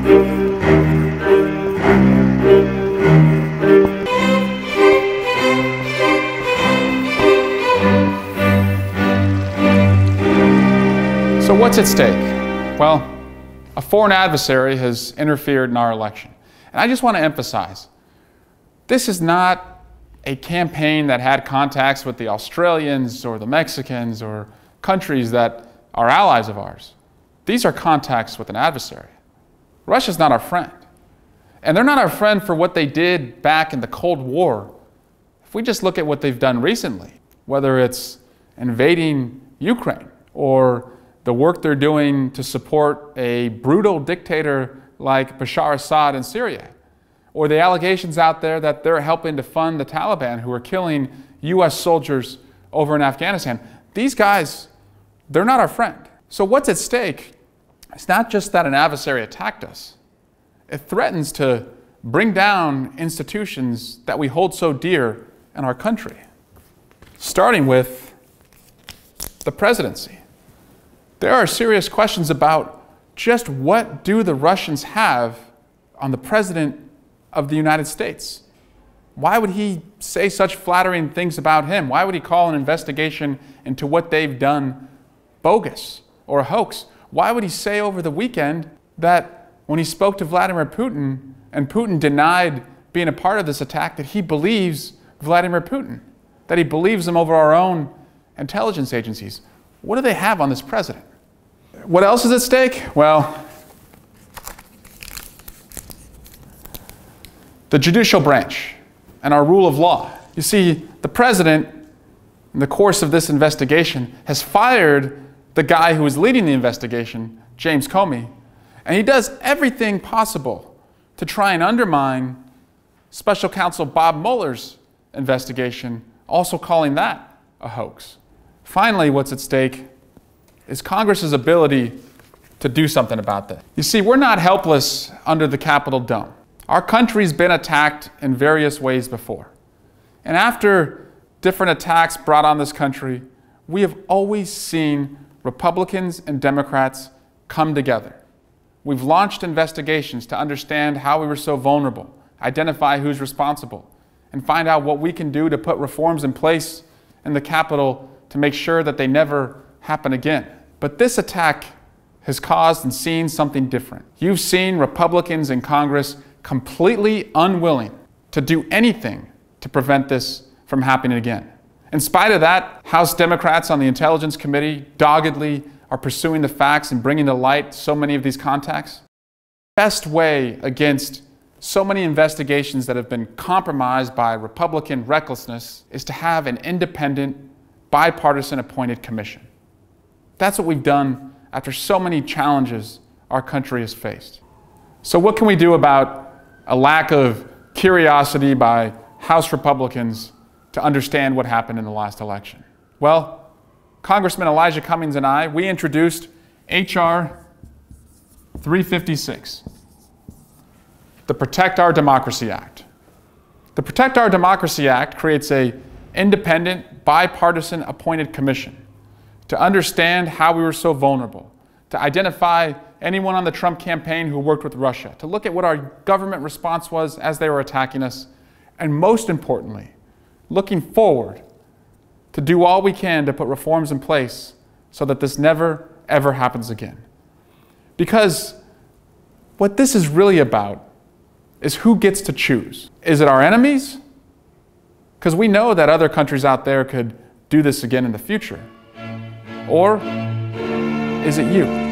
So what's at stake? Well, a foreign adversary has interfered in our election. And I just want to emphasize, this is not a campaign that had contacts with the Australians or the Mexicans or countries that are allies of ours. These are contacts with an adversary. Russia's not our friend. And they're not our friend for what they did back in the Cold War. If we just look at what they've done recently, whether it's invading Ukraine or the work they're doing to support a brutal dictator like Bashar Assad in Syria, or the allegations out there that they're helping to fund the Taliban who are killing US soldiers over in Afghanistan. These guys, they're not our friend. So what's at stake? It's not just that an adversary attacked us. It threatens to bring down institutions that we hold so dear in our country, starting with the presidency. There are serious questions about just what do the Russians have on the President of the United States? Why would he say such flattering things about him? Why would he call an investigation into what they've done bogus or a hoax? Why would he say over the weekend that when he spoke to Vladimir Putin and Putin denied being a part of this attack, that he believes Vladimir Putin, that he believes him over our own intelligence agencies? What do they have on this president? What else is at stake? Well, the judicial branch and our rule of law. You see, the president, in the course of this investigation, has fired the guy who was leading the investigation, James Comey, and he does everything possible to try and undermine Special Counsel Bob Mueller's investigation, also calling that a hoax. Finally, what's at stake is Congress's ability to do something about this. You see, we're not helpless under the Capitol dome. Our country's been attacked in various ways before. And after different attacks brought on this country, we have always seen Republicans and Democrats come together. We've launched investigations to understand how we were so vulnerable, identify who's responsible, and find out what we can do to put reforms in place in the Capitol to make sure that they never happen again. But this attack has caused and seen something different. You've seen Republicans in Congress completely unwilling to do anything to prevent this from happening again. In spite of that, House Democrats on the Intelligence Committee doggedly are pursuing the facts and bringing to light so many of these contacts. The best way against so many investigations that have been compromised by Republican recklessness is to have an independent, bipartisan appointed commission. That's what we've done after so many challenges our country has faced. So what can we do about a lack of curiosity by House Republicans to understand what happened in the last election? Well, Congressman Elijah Cummings and I, we introduced H.R. 356, the Protect Our Democracy Act. The Protect Our Democracy Act creates an independent, bipartisan appointed commission to understand how we were so vulnerable, to identify anyone on the Trump campaign who worked with Russia, to look at what our government response was as they were attacking us, and most importantly, looking forward to do all we can to put reforms in place so that this never, ever happens again. Because what this is really about is who gets to choose. Is it our enemies? Because we know that other countries out there could do this again in the future. Or is it you?